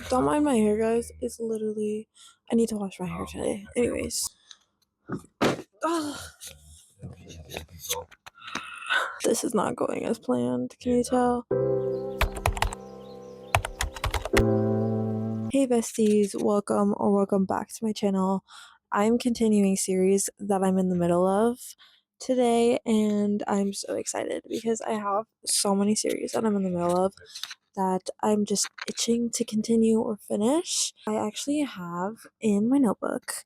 Don't mind my hair, guys. It's literally, I need to wash my hair today. Anyways. This is not going as planned. Can you tell? Hey besties, welcome back to my channel. I'm continuing series that I'm in the middle of today, and I'm so excited because I have so many series that I'm in the middle of that I'm just itching to continue or finish. I actually have in my notebook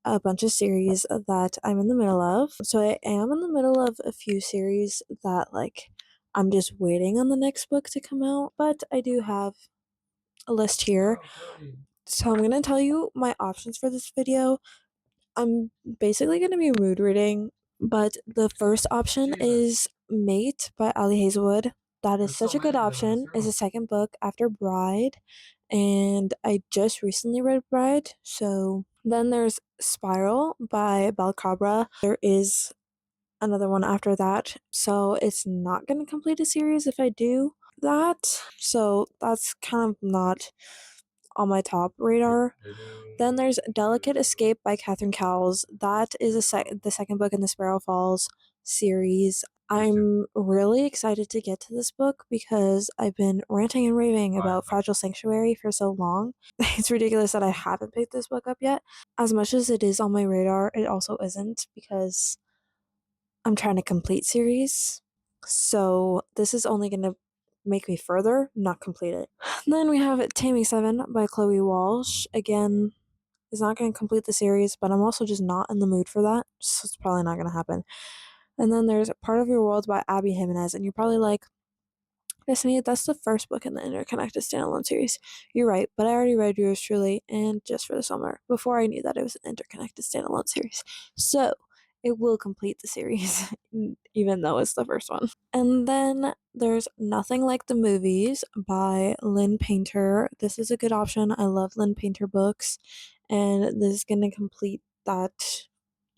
a bunch of series that I'm in the middle of. So I am in the middle of a few series that I'm just waiting on the next book to come out, but I do have a list here. So I'm going to tell you my options for this video. I'm basically going to be mood reading, but the first option is Mate by Ali Hazelwood. That is such a good option. It's the second book after Bride, and I just recently read Bride. So then there's Spiral by Bel Cabra. There is another one after that, so it's not going to complete a series if I do that. So that's kind of not on my top radar. Then there's Delicate Escape by Catherine Cowles. That is the second book in the Sparrow Falls series. I'm really excited to get to this book because I've been ranting and raving about Fragile Sanctuary for so long. It's ridiculous that I haven't picked this book up yet. As much as it is on my radar, it also isn't because I'm trying to complete series. So this is only going to make me further, not complete it. Then we have Taming 7 by Chloe Walsh. Again, it's not going to complete the series, but I'm also just not in the mood for that, so it's probably not going to happen. And then there's Part of Your World by Abby Jimenez, and you're probably like, Destiny, that's the first book in the Interconnected Standalone series. You're right, but I already read yours truly, and just for the summer, before I knew that it was an Interconnected Standalone series. So, it will complete the series, even though it's the first one. And then there's Nothing Like the Movies by Lynn Painter. This is a good option. I love Lynn Painter books, and this is going to complete that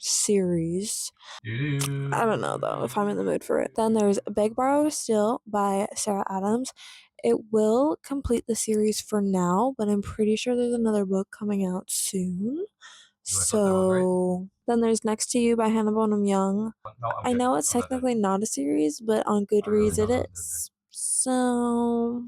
series. I don't know though if I'm in the mood for it. Then there's Beg, Borrow, Steal by Sarah Adams. It will complete the series for now, but I'm pretty sure there's another book coming out soon. So then there's Next to You by Hannah Bonham Young. I know it's technically not a series, but on Goodreads it is. So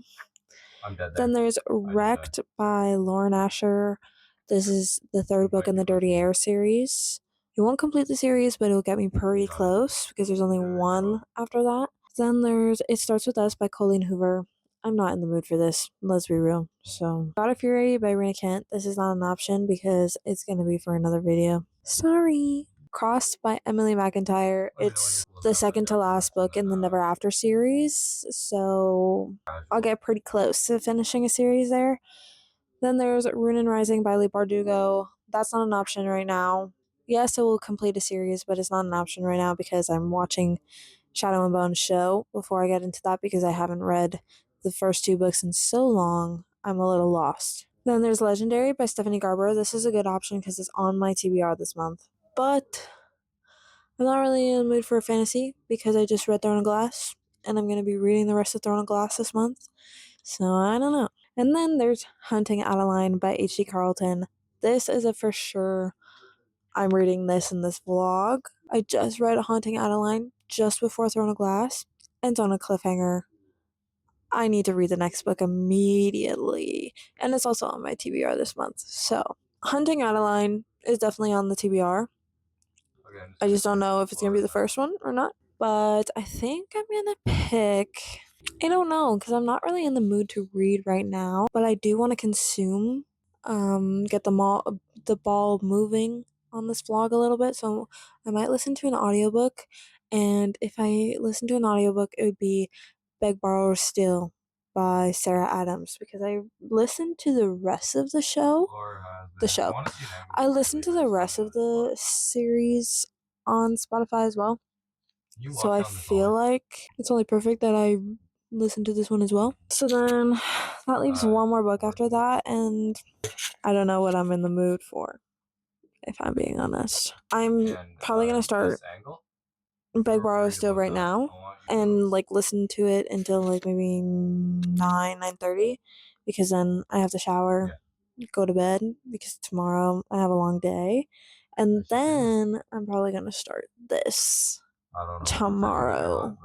then there's Wrecked by Lauren Asher. This is the third book in the Dirty Air series. It won't complete the series, but it'll get me pretty close because there's only one after that. Then there's It Starts With Us by Colleen Hoover. I'm not in the mood for this, let's be real. So, God of Fury by Raina Kent. This is not an option because it's going to be for another video. Sorry. Crossed by Emily McIntyre. It's the second to last book in the Never After series, so I'll get pretty close to finishing a series there. Then there's Rune and Rising by Leigh Bardugo. That's not an option right now. Yes, it will complete a series, but it's not an option right now because I'm watching Shadow and Bone show before I get into that because I haven't read the first two books in so long. I'm a little lost. Then there's Legendary by Stephanie Garber. This is a good option because it's on my TBR this month. But I'm not really in the mood for a fantasy because I just read Throne of Glass and I'm going to be reading the rest of Throne of Glass this month. So I don't know. And then there's Hunting Adeline by H.D. Carlton. This is a for sure. I'm reading this in this vlog. I just read Haunting Adeline just before Throne of Glass, and it's on a cliffhanger. I need to read the next book immediately, and it's also on my TBR this month. So, Hunting Adeline is definitely on the TBR. I just don't know if it's gonna be the first one or not, but I think I'm gonna pick. I don't know because I'm not really in the mood to read right now, but I do want to consume, get the ball moving on this vlog a little bit. So I might listen to an audiobook, and if I listen to an audiobook, it would be Beg, Borrow, or Steal by Sarah Adams because I listened to the rest of the show. I listened to the rest of the series on Spotify as well. So I feel like it's only perfect that I listen to this one as well. So then that leaves one more book after that, and I don't know what I'm in the mood for, if I'm being honest. I'm probably gonna start Beg, Borrow, Steal right now and listen to it until maybe 9:30 because then I have to shower, go to bed, because tomorrow I have a long day. And then I'm probably going to start this tomorrow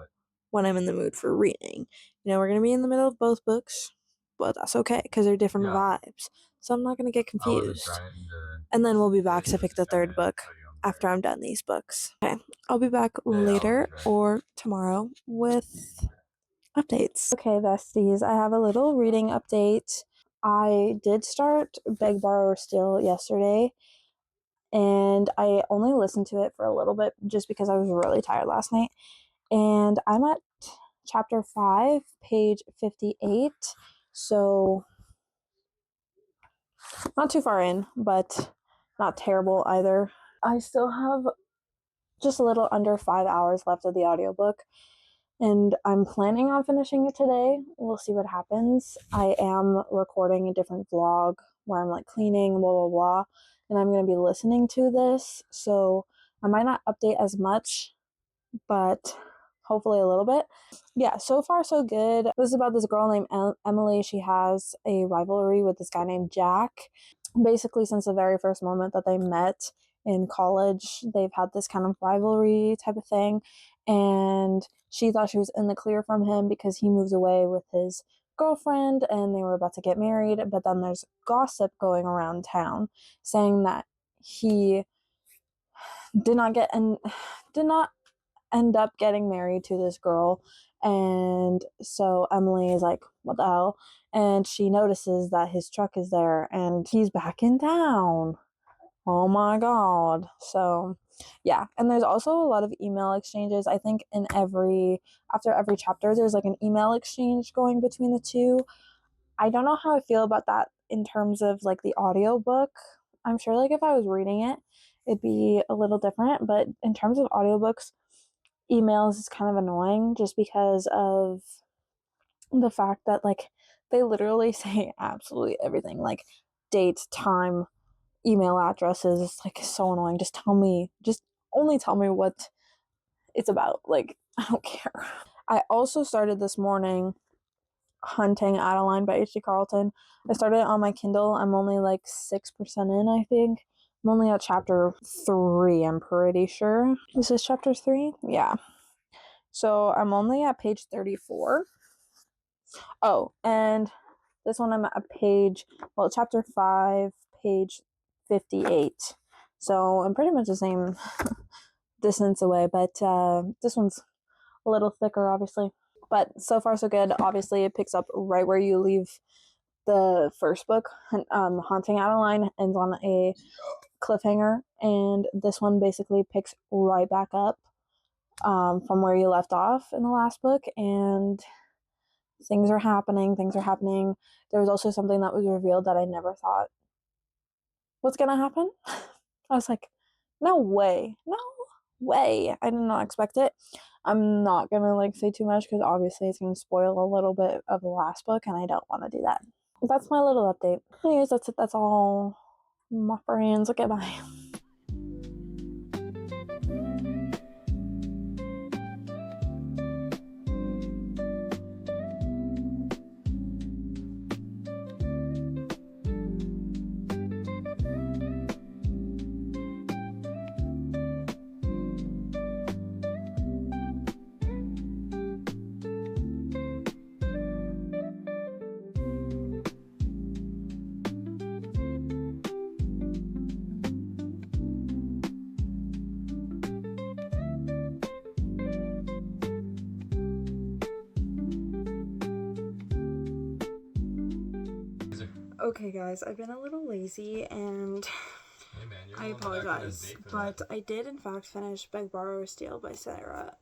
when I'm in the mood for reading. We're going to be in the middle of both books, but that's okay because they're different vibes. So I'm not going to get confused. And then we'll be back to pick the third book after I'm done these books. Okay, I'll be back later or tomorrow with updates. Okay, besties, I have a little reading update. I did start Beg, Borrow, or Steal yesterday, and I only listened to it for a little bit just because I was really tired last night. And I'm at chapter 5, page 58, so not too far in, but not terrible either. I still have just a little under 5 hours left of the audiobook, and I'm planning on finishing it today. We'll see what happens. I am recording a different vlog where I'm like cleaning, blah, blah, blah, and I'm going to be listening to this, so I might not update as much, but hopefully a little bit. Yeah, so far so good. This is about this girl named Emily. She has a rivalry with this guy named Jack. Basically, since the very first moment that they met in college, they've had this kind of rivalry type of thing, and she thought she was in the clear from him because he moves away with his girlfriend and they were about to get married, but then there's gossip going around town saying that he did not end up getting married to this girl. And so Emily is like, what the hell? And she notices that his truck is there and he's back in town. Oh my god. So yeah, and there's also a lot of email exchanges. I think after every chapter there's like an email exchange going between the two. I don't know how I feel about that in terms of like the audiobook. I'm sure like if I was reading it, it'd be a little different, but in terms of audiobooks, emails is kind of annoying just because of the fact that like they literally say absolutely everything, like date, time, email addresses. It's like so annoying. Just only tell me what it's about. Like, I don't care. I also started this morning Hunting Adeline by H.D. Carlton. I started it on my Kindle. I'm only like 6% in, I think. I'm only at chapter 3, I'm pretty sure. Is this chapter 3? Yeah. So I'm only at page 34. Oh, and this one I'm at chapter 5, page 58. So I'm pretty much the same distance away, but this one's a little thicker, obviously. But so far, so good. Obviously, it picks up right where you leave the first book. Haunting Adeline ends on a cliffhanger, and this one basically picks right back up from where you left off in the last book, and things are happening. There was also something that was revealed that I never thought was gonna happen. I was like, no way. I did not expect it. I'm not gonna like say too much because obviously it's gonna spoil a little bit of the last book, and I don't want to do that. That's my little update. Anyways, that's it. That's all, my friends. Okay, bye. Okay, guys, I've been a little lazy and hey man, I apologize, but I did in fact finish Beg, Borrow, or Steal by Sarah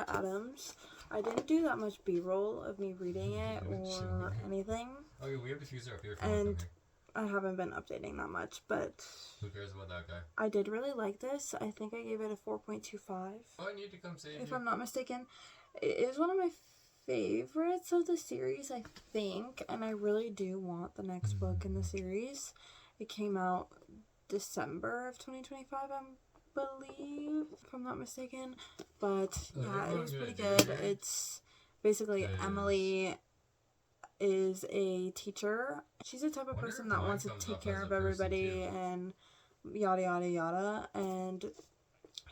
Adams. I didn't do that much B-roll of me reading it or anything. Okay, we have diffuser up here. And I haven't been updating that much, but who cares about that guy? I did really like this. I think I gave it a 4.25. Oh, I need to come save you. If I'm not mistaken. It is one of my favorites of the series, I think, and I really do want the next book in the series. It came out December of 2025, I believe, if I'm not mistaken. But yeah, it was pretty good. It's basically Emily is a teacher. She's the type of Wonder person if that mine wants to comes take up care as a of person, everybody too. and yada yada yada. And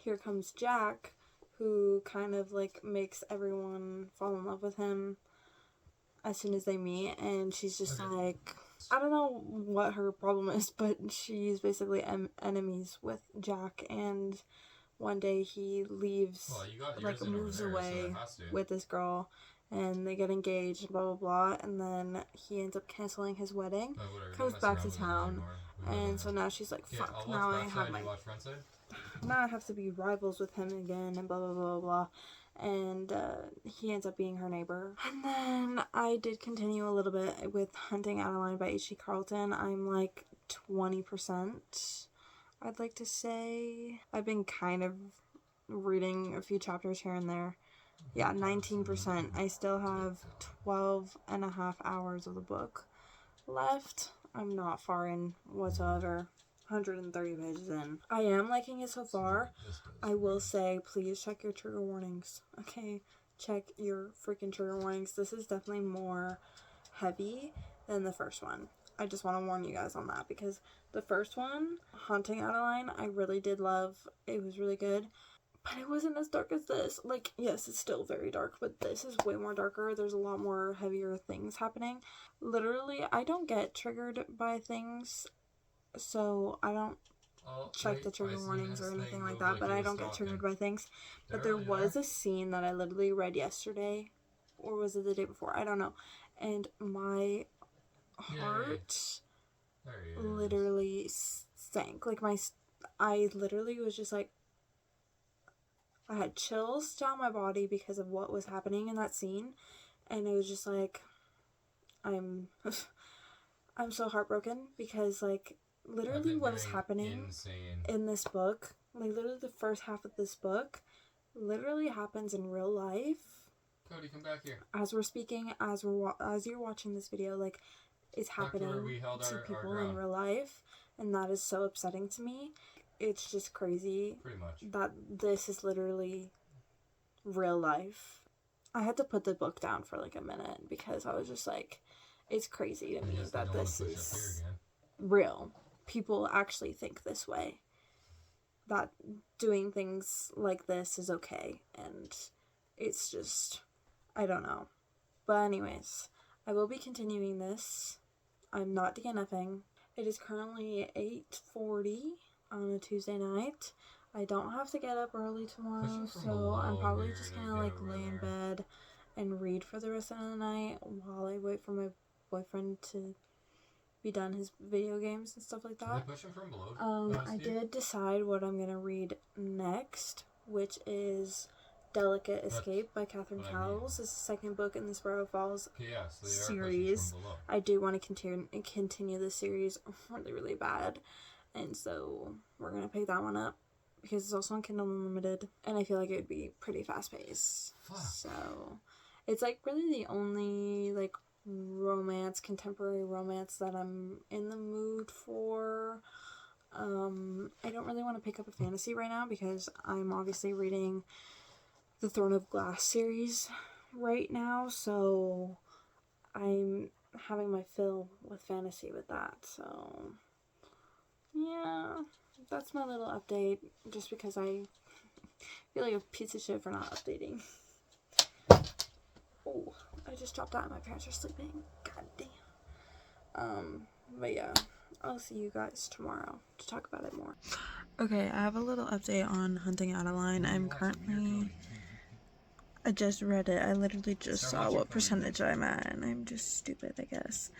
here comes Jack, who kind of like makes everyone fall in love with him as soon as they meet, and she's just Okay. like, I don't know what her problem is, but she's basically enemies with Jack. And one day he leaves, Well, you got yours like in over moves there, away so it has to. with this girl, and they get engaged, blah blah blah, and then he ends up canceling his wedding, Oh, whatever. comes Don't mess back around to with it town, anymore. We live and in so it. now she's like, Okay, fuck, I'll watch now I have Backside, my, you watch Frontside? now I have to be rivals with him again, and blah blah blah blah. And he ends up being her neighbor. And then I did continue a little bit with Hunting Adeline by H.G. Carlton. I'm like 20%, I'd like to say. I've been kind of reading a few chapters here and there. Yeah, 19%. I still have 12 and a half hours of the book left. I'm not far in whatsoever. 130 pages in. I am liking it so far. I will say, please check your trigger warnings. Okay, check your freaking trigger warnings. This is definitely more heavy than the first one. I just want to warn you guys on that, because the first one, Haunting Adeline, I really did love. It was really good. But it wasn't as dark as this. Like, yes, it's still very dark, but this is way more darker. There's a lot more heavier things happening. Literally, I don't get triggered by things, so I don't check the trigger warnings or anything like that, but I don't get triggered by things. But there was a scene that I literally read yesterday, or was it the day before? I don't know. And my heart literally sank. Like, I literally was just like, I had chills down my body because of what was happening in that scene, and it was just like, I'm so heartbroken, because like literally what is happening in this book, like literally the first half of this book, literally happens in real life. Cody, come back here. As we're speaking, as you're watching this video, like it's happening to people in real life, and that is so upsetting to me. It's just crazy. Pretty much. That this is literally real life. I had to put the book down for like a minute, because I was just like, it's crazy to me that this is real. People actually think this way. That doing things like this is okay. And it's just, I don't know. But anyways, I will be continuing this. I'm not DNFing. It is currently 8:40 on a Tuesday night. I don't have to get up early tomorrow, so I'm probably just gonna like lay in bed and read for the rest of the night while I wait for my boyfriend to be done his video games and stuff like that. I did decide what I'm gonna read next, which is Delicate Escape by Catherine Cowles. It's the second book in the Sparrow Falls series. I do want to continue the series really, really bad, and so we're gonna pick that one up, because it's also on Kindle Unlimited, and I feel like it would be pretty fast paced. So it's like really the only like contemporary romance that I'm in the mood for. I don't really want to pick up a fantasy right now, because I'm obviously reading the Throne of Glass series right now, so I'm having my fill with fantasy with that. So yeah, that's my little update, just because I feel like a piece of shit for not updating. Oh, I just dropped out and my parents are sleeping. God damn. But yeah, I'll see you guys tomorrow to talk about it more. Okay, I have a little update on Hunting Adeline. I just read it. I literally just saw what percentage I'm at, and I'm just stupid, I guess.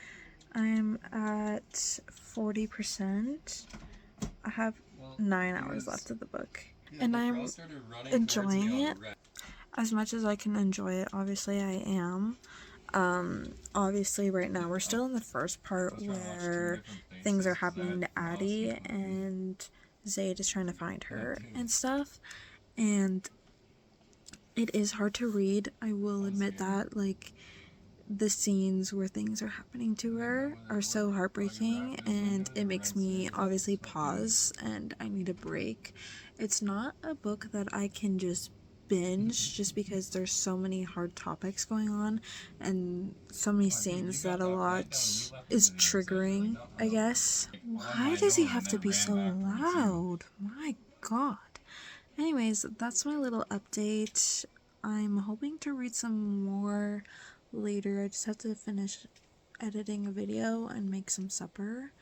I'm at 40%. I have 9 hours left of the book, and I'm enjoying it as much as I can enjoy it. Obviously, I am. Obviously, right now we're still in the first part where things are happening to Addie, and Zaid is trying to find her and stuff, and it is hard to read. I will admit that. Like, the scenes where things are happening to her are so heartbreaking, and it makes me obviously pause, and I need a break. It's not a book that I can just binge just because there's so many hard topics going on and so many scenes that a lot is triggering, I guess. Why does he have to be so loud? My god. Anyways, that's my little update. I'm hoping to read some more later. I just have to finish editing a video and make some supper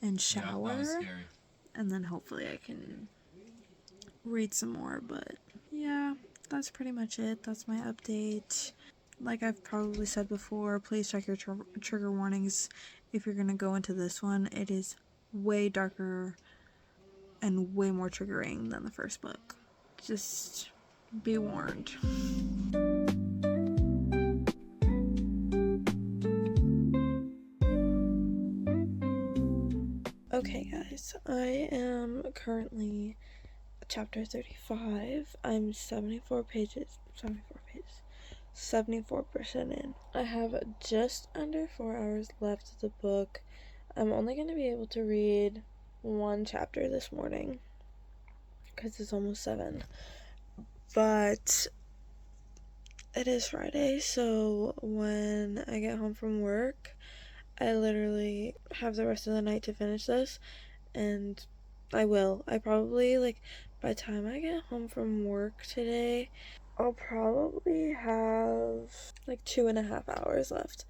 and shower, and then hopefully I can read some more. But yeah, that's pretty much it. That's my update. Like I've probably said before, please check your trigger warnings if you're gonna go into this one. It is way darker and way more triggering than the first book. Just be warned. Okay guys, I am currently chapter 35. I'm 74% in. I have just under 4 hours left of the book. I'm only going to be able to read one chapter this morning because it's almost 7. But it is Friday, so when I get home from work, I literally have the rest of the night to finish this, and I will. I probably, like, by the time I get home from work today, I'll probably have, like, 2.5 hours left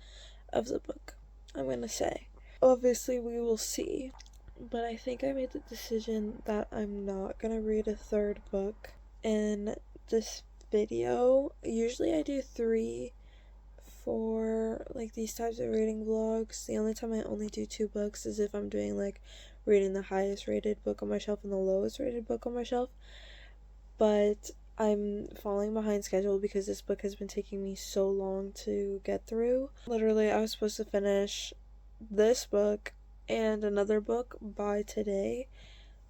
of the book, I'm gonna say. Obviously, we will see, but I think I made the decision that I'm not gonna read a third book in this video. Usually I do 3 for like these types of reading vlogs. The only time I only do 2 books is if I'm doing like reading the highest rated book on my shelf and the lowest rated book on my shelf. But I'm falling behind schedule because this book has been taking me so long to get through. Literally, I was supposed to finish this book and another book by today,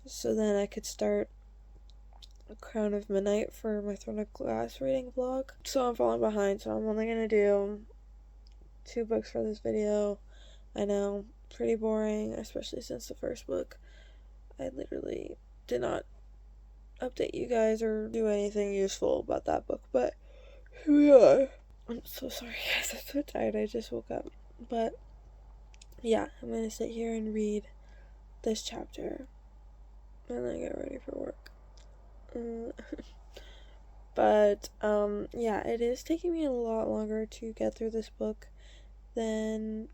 so then I could start Crown of Midnight for my Throne of Glass reading vlog. So I'm falling behind, so I'm only gonna do 2 books for this video. I know, pretty boring, especially since the first book I literally did not update you guys or do anything useful about that book, but here we are. I'm so sorry guys, I'm so tired, I just woke up. But yeah, I'm gonna sit here and read this chapter and then get ready for work. But yeah, it is taking me a lot longer to get through this book than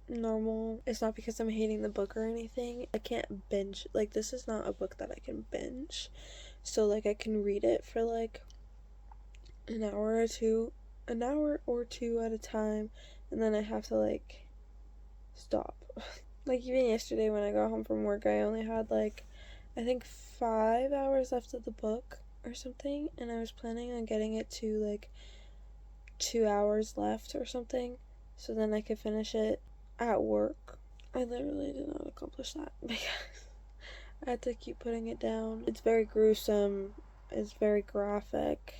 normal. It's not because I'm hating the book or anything. I can't binge. Like, this is not a book that I can binge. So like I can read it for like an hour or two at a time, and then I have to like stop. Like even yesterday when I got home from work, I only had like I think 5 hours left of the book or something, and I was planning on getting it to like 2 hours left or something, so then I could finish it at work. I literally did not accomplish that because I had to keep putting it down. It's very gruesome, it's very graphic.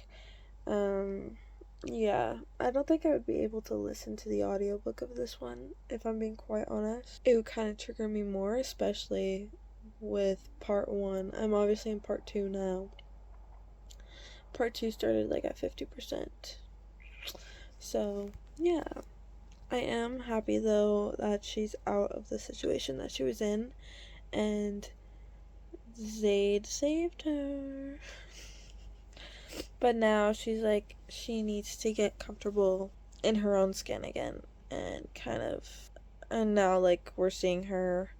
Yeah, I don't think I would be able to listen to the audiobook of this one, if I'm being quite honest. It would kind of trigger me more, especially with part 1. I'm obviously in part 2 now. Part 2 started like at 50%. So, yeah. I am happy though that she's out of the situation that she was in, and Zaid saved her. But now she's like, she needs to get comfortable in her own skin again, and now like we're seeing her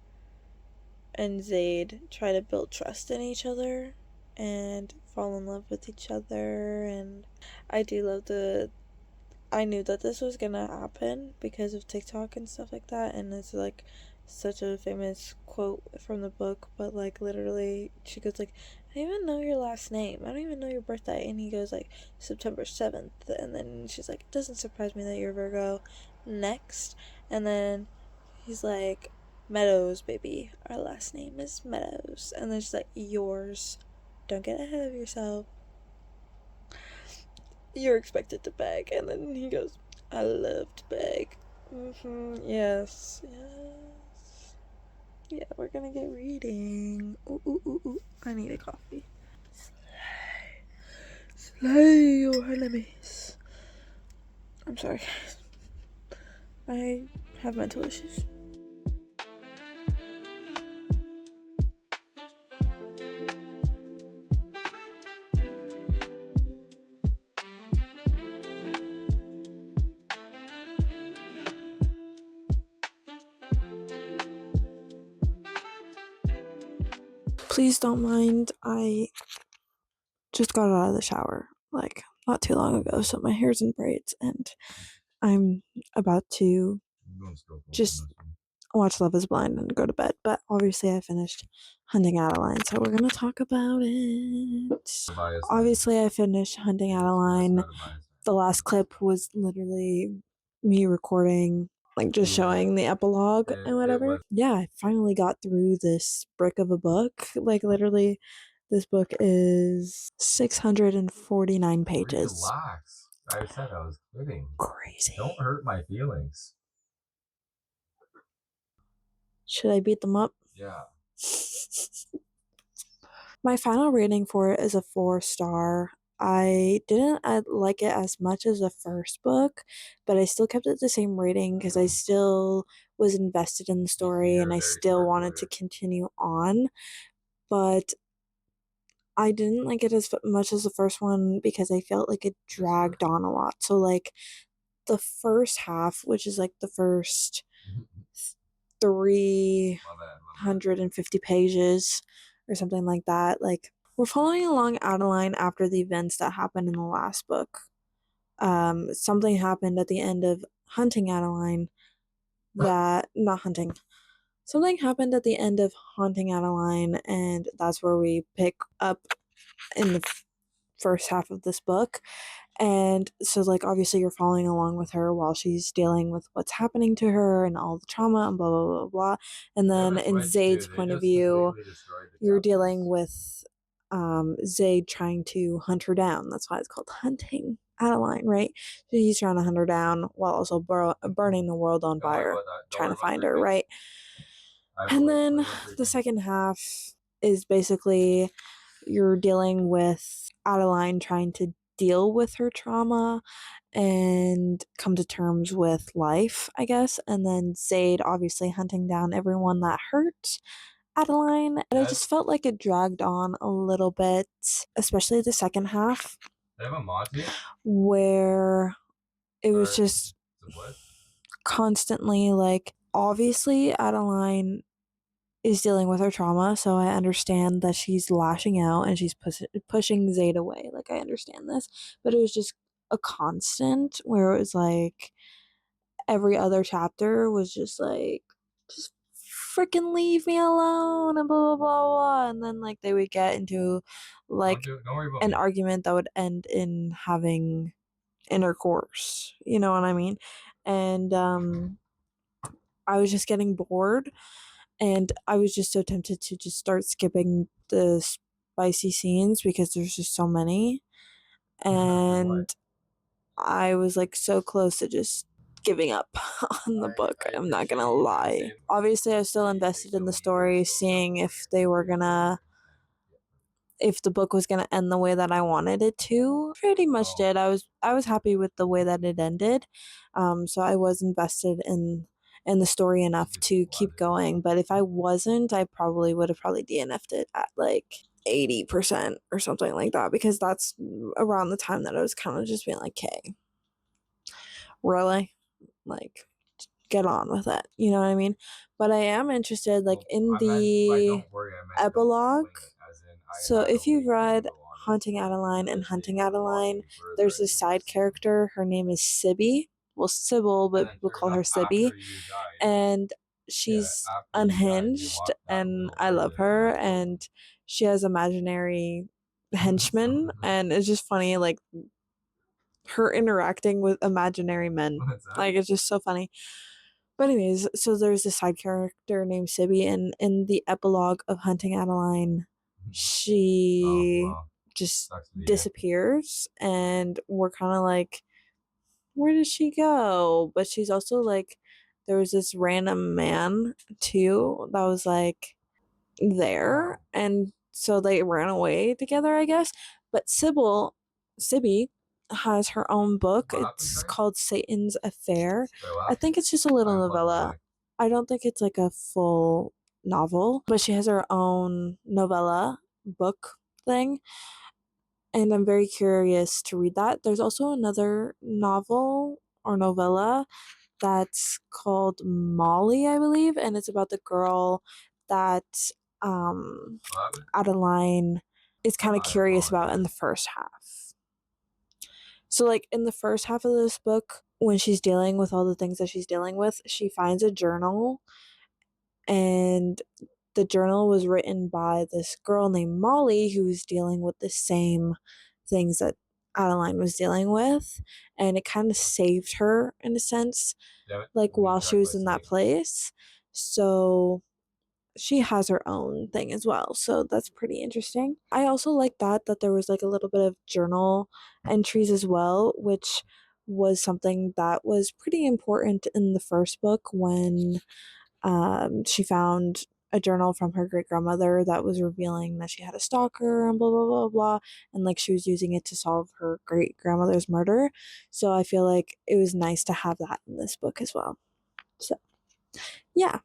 and Zaid try to build trust in each other and fall in love with each other. And I do love I knew that this was gonna happen because of TikTok and stuff like that, and it's like such a famous quote from the book, but like literally she goes like, I don't even know your last name, I don't even know your birthday, and he goes like September 7th, and then she's like, it doesn't surprise me that you're Virgo. Next. And then he's like, Meadows, baby, our last name is Meadows. And then she's like, yours, don't get ahead of yourself, you're expected to beg. And then he goes, I love to beg. Yes. Yeah, we're gonna get reading. Ooh. I need a coffee. Hey, your enemies. I'm sorry. I have mental issues. Please don't mind. I just got out of the shower like not too long ago, so my hair's in braids, and I'm about to just watch Love is Blind and go to bed. But obviously, I finished Hunting Adeline, so we're gonna talk about it. Obviously, I finished Hunting Adeline. The last clip was literally me recording, like just showing the epilogue and whatever. Yeah, I finally got through this brick of a book. Like, literally, this book is 649 pages. Relax. I said I was kidding. Crazy. Don't hurt my feelings. Should I beat them up? Yeah. My final rating for it is a 4-star. I didn't like it as much as the first book, but I still kept it the same rating because I still was invested in the story and I still wanted to continue on. But I didn't like it as much as the first one because I felt like it dragged on a lot. So, like, the first half, which is like the first 350 pages or something like that, like, we're following along Adeline after the events that happened in the last book. Something happened at the end of Hunting Adeline that, not hunting, something happened at the end of Haunting Adeline, and that's where we pick up in the first half of this book. And so, like, obviously you're following along with her while she's dealing with what's happening to her and all the trauma and blah blah blah blah. And then in Zaid's point of view, you're dealing with Zaid trying to hunt her down. That's why it's called Hunting Adeline, right? So he's trying to hunt her down while also burning the world on fire, trying to find her, right? And then the second half is basically you're dealing with Adeline trying to deal with her trauma and come to terms with life, I guess. And then Zaid obviously hunting down everyone that hurt Adeline. And I just felt like it dragged on a little bit, especially the second half, where it was just constantly like, obviously, Adeline is dealing with her trauma, so I understand that she's lashing out and she's pushing Zaid away. Like, I understand this, but it was just a constant where it was like every other chapter was just like, just freaking leave me alone and blah blah blah blah, and then like they would get into like an argument that would end in having intercourse. You know what I mean? And I was just getting bored and I was just so tempted to just start skipping the spicy scenes because there's just so many. And I was like so close to just giving up on the book. I'm not gonna lie. Obviously, I was still invested in the story, seeing if they were gonna, if the book was gonna end the way that I wanted it to. Pretty much did. I was happy with the way that it ended. So I was invested in the story enough to keep going. But if I wasn't, I probably would have DNF'd it at like 80% or something like that, because that's around the time that I was kind of just being like, okay, really? Like, get on with it. You know what I mean? But I am interested, like, in the epilogue. So if you've read Haunting Adeline and Hunting Adeline, there's this side character. Her name is Sibby. Well, Sybil, but we'll call her Sibby. And she's unhinged, and I love her. And she has imaginary henchmen, and it's just funny, like, her interacting with imaginary men. Like, it's just so funny. But anyways, so there's this side character named Sibby, and in the epilogue of Hunting Adeline, she just disappears, and we're kind of like, where did she go? But she's also like, there was this random man too that was like there, and so they ran away together, I guess. But Sybil Sibby has her own book. What happened, It's sorry? called Satan's Affair. Wait, what? I think it's just a little I unplugged my novella. mic. I don't think it's like a full novel, but she has her own novella book thing, and I'm very curious to read that. There's also another novel or novella that's called Molly, I believe, and it's about the girl that What happened? Adeline is kind of I curious about in the apologize. first half. So, like, in the first half of this book, when she's dealing with all the things that she's dealing with, she finds a journal, and the journal was written by this girl named Molly who's dealing with the same things that Adeline was dealing with, and it kind of saved her in a sense, Damn it. like while she Reconnect my was in that CD. place. So she has her own thing as well. So that's pretty interesting. I also like that there was like a little bit of journal entries as well, which was something that was pretty important in the first book when she found a journal from her great grandmother that was revealing that she had a stalker and blah blah blah blah, and like she was using it to solve her great grandmother's murder. So I feel like it was nice to have that in this book as well. So yeah.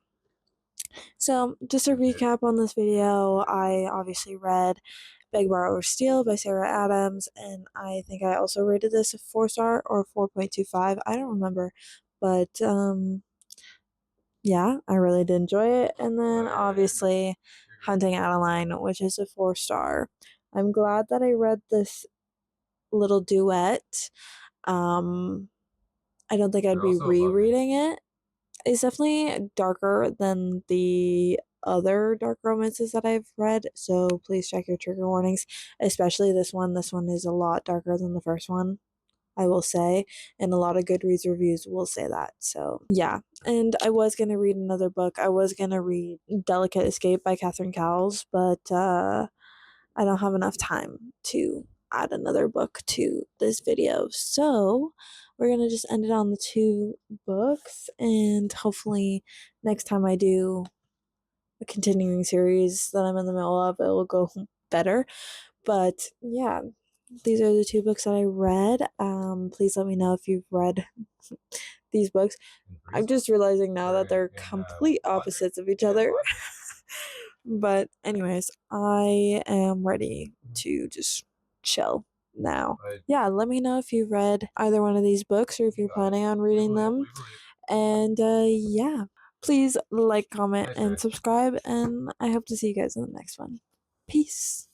So just a recap on this video, I obviously read Beg, Borrow, or Steal by Sarah Adams, and I think I also rated this a 4 star or 4.25. I don't remember, but yeah, I really did enjoy it. And then obviously Hunting Adeline, which is a 4 star. I'm glad that I read this little duet. Um, I don't think I'd They're be also above me. rereading it. It's definitely darker than the other dark romances that I've read, so please check your trigger warnings, especially this one. This one is a lot darker than the first one, I will say, and a lot of Goodreads reviews will say that. So, yeah. And I was going to read another book. I was going to read Delicate Escape by Catherine Cowles, but I don't have enough time to add another book to this video. So, we're going to just end it on the 2 books, and hopefully next time I do a continuing series that I'm in the middle of, it will go better. But yeah, these are the 2 books that I read. Please let me know if you've read these books. In I'm preschool? just realizing now Or that they're in complete elementary? opposites of each Yeah, other. what? But anyways, I am ready to just chill now. But Yeah, let me know if you've read either one of these books or if you you're got it. planning on We reading believe. them. We believe. And yeah, please like, comment, Nice and try. subscribe. And I hope to see you guys in the next one. Peace.